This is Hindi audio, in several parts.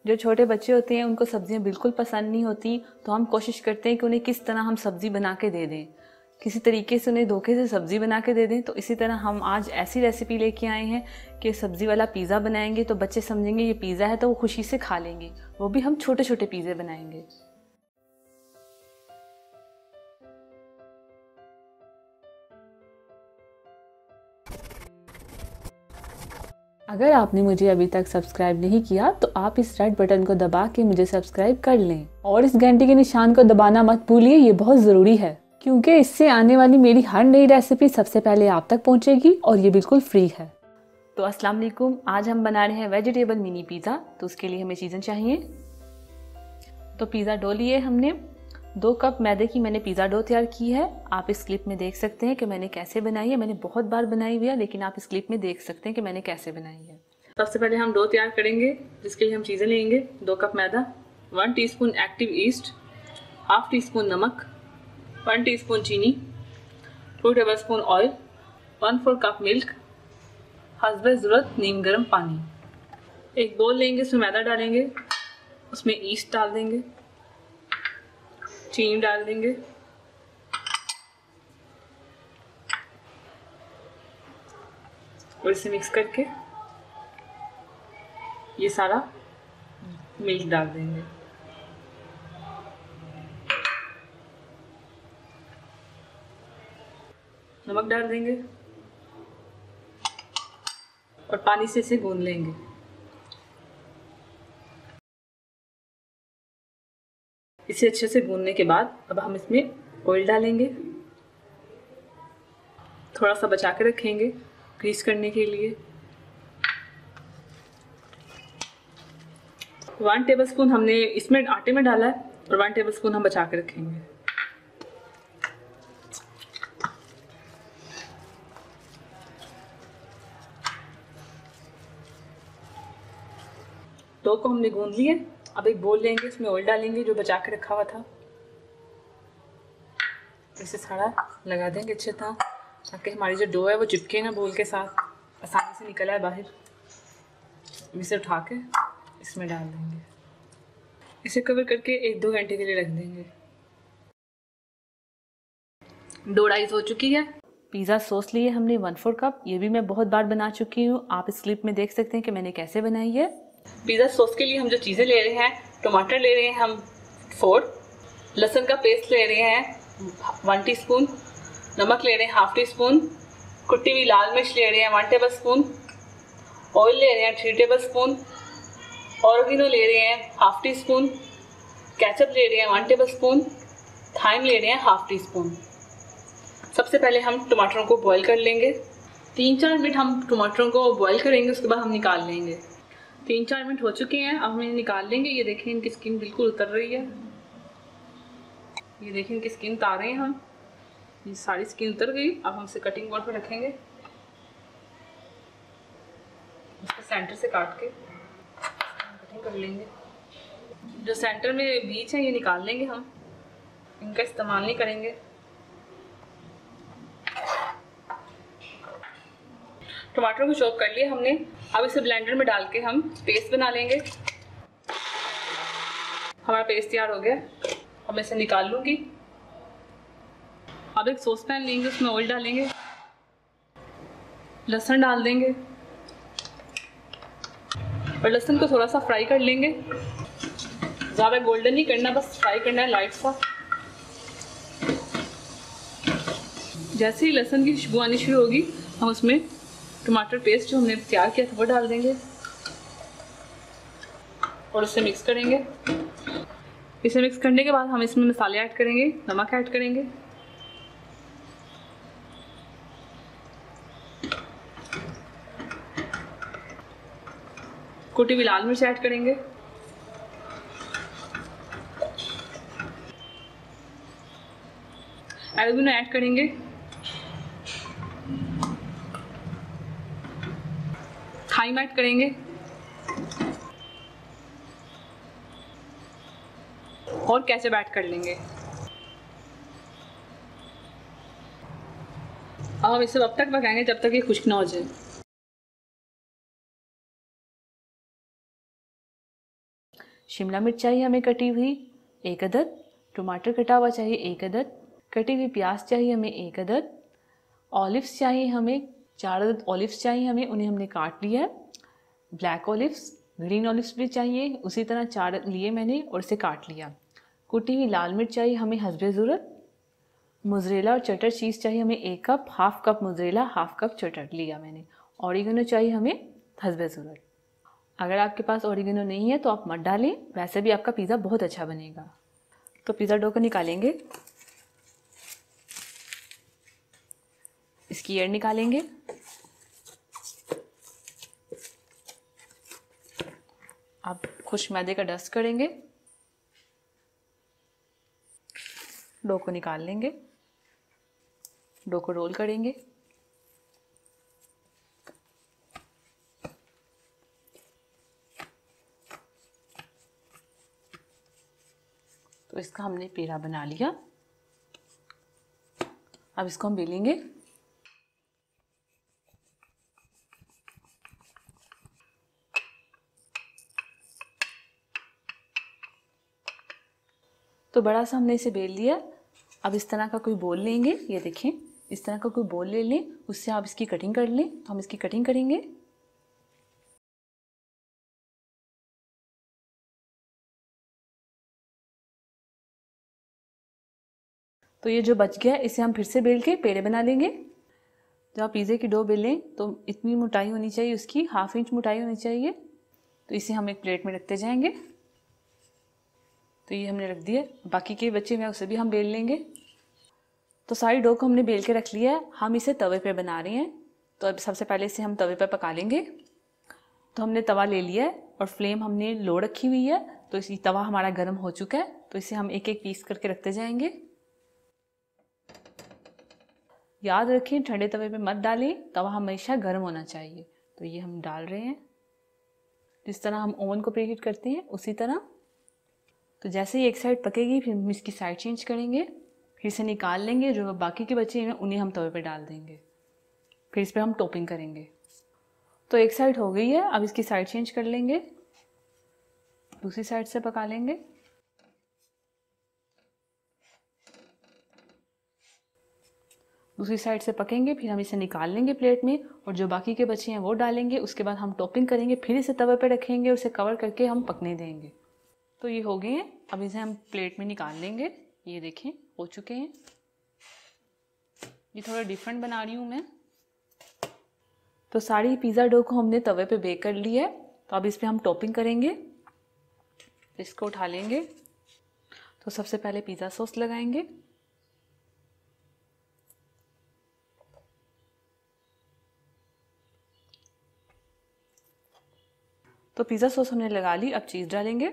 जो छोटे बच्चे होते हैं उनको सब्जियां बिल्कुल पसंद नहीं होती, तो हम कोशिश करते हैं कि उन्हें किस तरह हम सब्ज़ी बना के दे दें, किसी तरीके से उन्हें धोखे से सब्ज़ी बना के दे दें। तो इसी तरह हम आज ऐसी रेसिपी लेके आए हैं कि सब्ज़ी वाला पिज़्ज़ा बनाएंगे, तो बच्चे समझेंगे ये पिज़्ज़ा है तो वो खुशी से खा लेंगे। वो भी हम छोटे छोटे पिज़्ज़े बनाएंगे। अगर आपने मुझे अभी तक सब्सक्राइब नहीं किया तो आप इस रेड बटन को दबा के मुझे सब्सक्राइब कर लें और इस घंटी के निशान को दबाना मत भूलिए, ये बहुत ज़रूरी है क्योंकि इससे आने वाली मेरी हर नई रेसिपी सबसे पहले आप तक पहुंचेगी और ये बिल्कुल फ्री है। तो अस्सलाम वालेकुम, आज हम बना रहे हैं वेजिटेबल मिनी पिज़्ज़ा। तो उसके लिए हमें चीज़ें चाहिए। तो पिज़्ज़ा डो लिए हमने, 2 कप मैदे की मैंने पिज़्ज़ा डो तैयार की है। आप इस क्लिप में देख सकते हैं कि मैंने कैसे बनाई है। मैंने बहुत बार बनाई हुई है, लेकिन आप इस क्लिप में देख सकते हैं कि मैंने कैसे बनाई है। सबसे पहले हम डो तैयार करेंगे, जिसके लिए हम चीज़ें लेंगे। 2 कप मैदा, 1 teaspoon active yeast, half tea spoon नमक, 1 टीस्पून चीनी, 2 टेबलस्पून ऑयल, 1/4 कप मिल्क, हस्बे ज़रूरत नीम गर्म पानी। एक बोल लेंगे, उसमें मैदा डालेंगे, उसमें ईस्ट डाल देंगे, चीनी डाल देंगे, और इसे मिक्स करके ये सारा मिल्क डाल देंगे। नमक डाल देंगे और पानी से इसे गूंद लेंगे। इसे अच्छे से गूंदने के बाद अब हम इसमें ऑयल डालेंगे, थोड़ा सा बचा के रखेंगे ग्रीस करने के लिए। 1 टेबलस्पून हमने इसमें आटे में डाला है और 1 टेबलस्पून हम बचा के रखेंगे। डो को हमने गूंद लिया। अब एक बोल लेंगे, उसमें ऑयल डालेंगे जो बचा के रखा हुआ था, इसे सारा लगा देंगे अच्छे तरह, ताकि हमारी जो डो है वो चिपके ना बोल के साथ, आसानी से निकल आए बाहर। इसे उठा के इसमें डाल देंगे। इसे कवर करके 1-2 घंटे के लिए रख देंगे। डो राइस हो चुकी है। पिज़्ज़ा सॉस लिए हमने 1/4 कप, ये भी मैं बहुत बार बना चुकी हूँ। आप इस क्लिप में देख सकते हैं कि मैंने कैसे बनाई है। पिज़्ज़ा सॉस के लिए हम जो चीज़ें ले रहे हैं, टमाटर ले रहे हैं हम 4, लहसुन का पेस्ट ले रहे हैं 1 टीस्पून, नमक ले रहे हैं हाफ टी स्पून, कुटी हुई लाल मिर्च ले रहे हैं 1 टेबल स्पून, ऑयल ले रहे हैं 3 टेबल स्पून, ऑरिगेनो ले रहे हैं हाफ टी स्पून, केचप ले रहे हैं 1 टेबल स्पून, थाइम ले रहे हैं हाफ टी स्पून। सबसे पहले हम टमाटरों को बॉईल कर लेंगे। 3-4 मिनट हम टमाटरों को बॉईल करेंगे, उसके बाद हम निकाल लेंगे। 3-4 मिनट हो चुके हैं, अब हम इन्हें निकाल लेंगे। ये देखें इनकी स्किन बिल्कुल उतर रही है। ये देखें इनकी स्किन उतार रहे हैं हम, ये सारी स्किन उतर गई। अब हम इसे कटिंग बोर्ड पर रखेंगे, उसको सेंटर से काट के कटिंग कर लेंगे। जो सेंटर में बीच है ये निकाल लेंगे हम, इनका इस्तेमाल नहीं करेंगे। टमाटर को चॉप कर लिया हमने। अब इसे ब्लेंडर में डाल के हम पेस्ट बना लेंगे। हमारा पेस्ट तैयार हो गया। अब मैं इसे निकाल लूँगी। अब एक सॉस पैन लेंगे, उसमें ऑयल डालेंगे, लहसुन डाल देंगे और लहसुन को थोड़ा सा फ्राई कर लेंगे। ज़्यादा गोल्डन नहीं करना, बस फ्राई करना है लाइट सा। जैसे ही लहसुन की खुशबू आनी शुरू होगी, हम उसमें टमाटर पेस्ट जो हमने तैयार किया था वो डाल देंगे और उसे मिक्स करेंगे। इसे मिक्स करने के बाद हम इसमें मसाले ऐड करेंगे, नमक ऐड करेंगे, कुटी हुई लाल मिर्च ऐड करेंगे, ऑरिगेनो ऐड करेंगे, थाइम ऐड करेंगे और केचप ऐड कर लेंगे। अब हम इसे तब तक पकाएंगे जब तक ये खुश्क ना हो जाए। शिमला मिर्च चाहिए हमें कटी हुई 1 अदद, टमाटर कटा हुआ चाहिए 1 अदद, कटी हुई प्याज चाहिए हमें 1 अदद, ऑलिव्स चाहिए हमें 4 अदद ऑलिव्स चाहिए हमें, उन्हें हमने काट लिया है। ब्लैक ऑलिव्स, ग्रीन ऑलिव्स भी चाहिए, उसी तरह 4 लिए मैंने और इसे काट लिया। कुटी हुई लाल मिर्च चाहिए हमें हस्बे ज़रूरत। मोज़रेला और चटर चीज़ चाहिए हमें 1 cup, half cup mozzarella, half cup चटर लिया मैंने। ऑरिगेनो चाहिए हमें हस्बे ज़रूरत। अगर आपके पास ऑरिगेनो नहीं है तो आप मत डालें, वैसे भी आपका पिज़्ज़ा बहुत अच्छा बनेगा। तो पिज़्ज़ा डो को निकालेंगे, इसकी एयर निकालेंगे, अब खुश मैदे का डस्ट करेंगे, डो को निकाल लेंगे, डो को रोल करेंगे, तो इसका हमने पेड़ा बना लिया। अब इसको हम बेलेंगे, तो बड़ा सा हमने इसे बेल लिया। अब इस तरह का कोई बोल लेंगे, ये देखें इस तरह का कोई बोल ले लें, उससे आप इसकी कटिंग कर लें। तो हम इसकी कटिंग करेंगे। तो ये जो बच गया इसे हम फिर से बेल के पेड़े बना लेंगे। जब आप पिज़्ज़े की डो बेलें तो इतनी मोटाई होनी चाहिए, उसकी 1/2 इंच मोटाई होनी चाहिए। तो इसे हम एक प्लेट में रखते जाएंगे। तो ये हमने रख दिया, बाकी के बचे हुए उसे भी हम बेल लेंगे। तो सारी डो को हमने बेल के रख लिया है, हम इसे तवे पे बना रहे हैं। तो अब सबसे पहले इसे हम तवे पे पका लेंगे। तो हमने तवा ले लिया है और फ्लेम हमने लो रखी हुई है। तो इसी तवा हमारा गर्म हो चुका है, तो इसे हम एक एक पीस करके रखते जाएंगे। याद रखें ठंडे तवे पे मत डालें, तवा हमेशा गर्म होना चाहिए। तो ये हम डाल रहे हैं, जिस तरह हम ओवन को प्रीहीट करते हैं उसी तरह। तो जैसे ही एक साइड पकेगी फिर हम इसकी साइड चेंज करेंगे, फिर से निकाल लेंगे। जो बाकी के बचे हैं उन्हें हम तवे पे डाल देंगे, फिर इस पर हम टॉपिंग करेंगे। तो एक साइड हो गई है, अब इसकी साइड चेंज कर लेंगे, दूसरी साइड से पका लेंगे। दूसरी साइड से पकेंगे, फिर हम इसे निकाल लेंगे प्लेट में और जो बाकी के बचे हैं वो डालेंगे। उसके बाद हम टॉपिंग करेंगे, फिर इसे तवे पे रखेंगे, उसे कवर करके हम पकने देंगे। तो ये हो गए हैं, अब इसे हम प्लेट में निकाल लेंगे। ये देखें हो चुके हैं। ये थोड़ा डिफरेंट बना रही हूँ मैं। तो सारी पिज़्ज़ा डो को हमने तवे पे बेक कर लिया है। तो अब इस पर हम टॉपिंग करेंगे। इसको उठा लेंगे। तो सबसे पहले पिज़्ज़ा सॉस लगाएंगे, तो पिज़्ज़ा सॉस हमने लगा ली। अब चीज़ डालेंगे,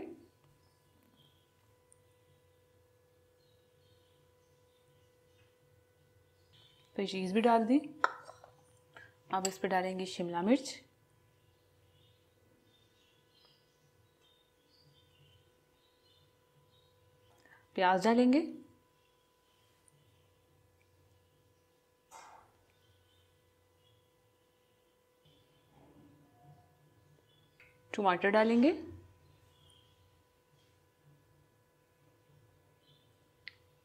तो चीज़ भी डाल दी। अब इस पर डालेंगे शिमला मिर्च, प्याज डालेंगे, टमाटर डालेंगे,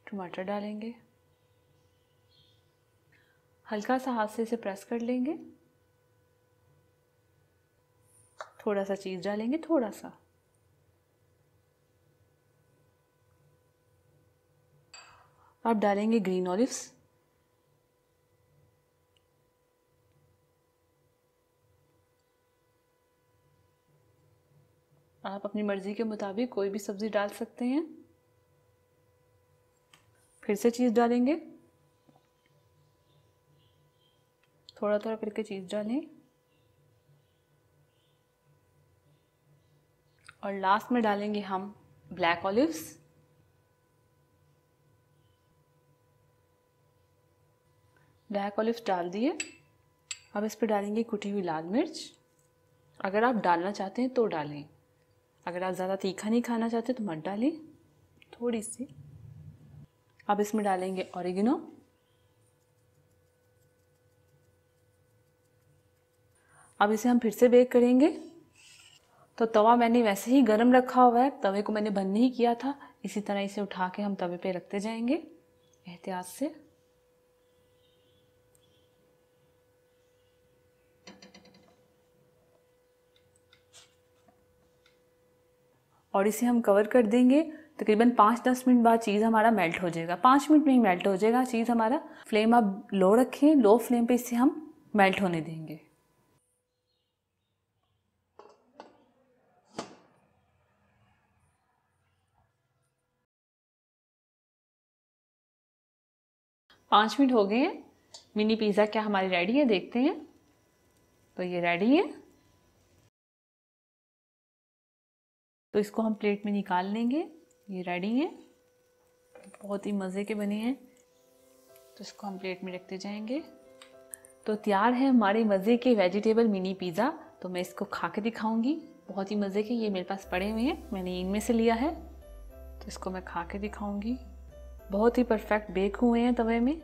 टमाटर डालेंगे, हल्का सा हाथ से इसे प्रेस कर लेंगे। थोड़ा सा चीज़ डालेंगे, थोड़ा सा। अब डालेंगे ग्रीन ऑलिव्स, आप अपनी मर्जी के मुताबिक कोई भी सब्ज़ी डाल सकते हैं। फिर से चीज़ डालेंगे, थोड़ा थोड़ा करके चीज़ डालें और लास्ट में डालेंगे हम ब्लैक ऑलिव्स। ब्लैक ऑलिव्स डाल दिए। अब इस पर डालेंगे कुटी हुई लाल मिर्च। अगर आप डालना चाहते हैं तो डालें, अगर आप ज़्यादा तीखा नहीं खाना चाहते तो मत डालें, थोड़ी सी। अब इसमें डालेंगे ऑरिगेनो, अब इसे हम फिर से बेक करेंगे। तो तवा मैंने वैसे ही गर्म रखा हुआ है, तवे को मैंने बंद नहीं किया था। इसी तरह इसे उठा के हम तवे पे रखते जाएंगे एहतियात से। और इसे हम कवर कर देंगे। तकरीबन 5-10 मिनट बाद चीज़ हमारा मेल्ट हो जाएगा। 5 मिनट में ही मेल्ट हो जाएगा चीज़ हमारा। फ्लेम आप लो रखें, लो फ्लेम पे इसे हम मेल्ट होने देंगे। पाँच मिनट हो गए हैं। मिनी पिज़्ज़ा क्या हमारी रेडी है, देखते हैं। तो ये रेडी है, तो इसको हम प्लेट में निकाल लेंगे। ये रेडी है, बहुत ही मज़े के बने हैं। तो इसको हम प्लेट में रखते जाएंगे। तो तैयार है हमारे मज़े के वेजिटेबल मिनी पिज़्ज़ा। तो मैं इसको खा के दिखाऊंगी। बहुत ही मज़े के ये मेरे पास पड़े हुए हैं, मैंने इनमें से लिया है। तो इसको मैं खा के दिखाऊंगी। बहुत ही परफेक्ट बेक हुए हैं तवे में।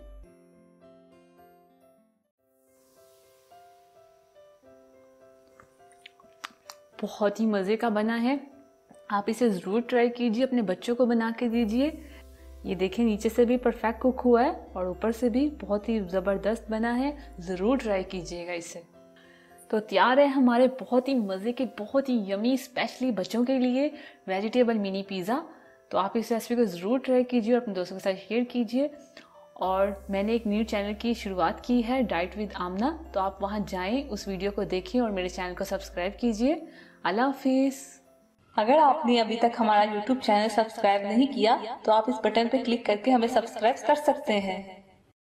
बहुत ही मज़े का बना है। आप इसे ज़रूर ट्राई कीजिए, अपने बच्चों को बना के दीजिए। ये देखिए नीचे से भी परफेक्ट कुक हुआ है और ऊपर से भी बहुत ही ज़बरदस्त बना है। ज़रूर ट्राई कीजिएगा इसे। तो तैयार है हमारे बहुत ही मज़े के, बहुत ही यमी, स्पेशली बच्चों के लिए वेजिटेबल मिनी पिज़्ज़ा। तो आप इस रेसिपी को ज़रूर ट्राई कीजिए और अपने दोस्तों के साथ शेयर कीजिए। और मैंने एक न्यू चैनल की शुरुआत की है, डाइट विद आमना। तो आप वहाँ जाएं, उस वीडियो को देखें और मेरे चैनल को सब्सक्राइब कीजिए। अल्लाह हाफिज़। अगर आपने अभी तक हमारा YouTube चैनल सब्सक्राइब नहीं किया तो आप इस बटन पर क्लिक करके हमें सब्सक्राइब कर सकते हैं।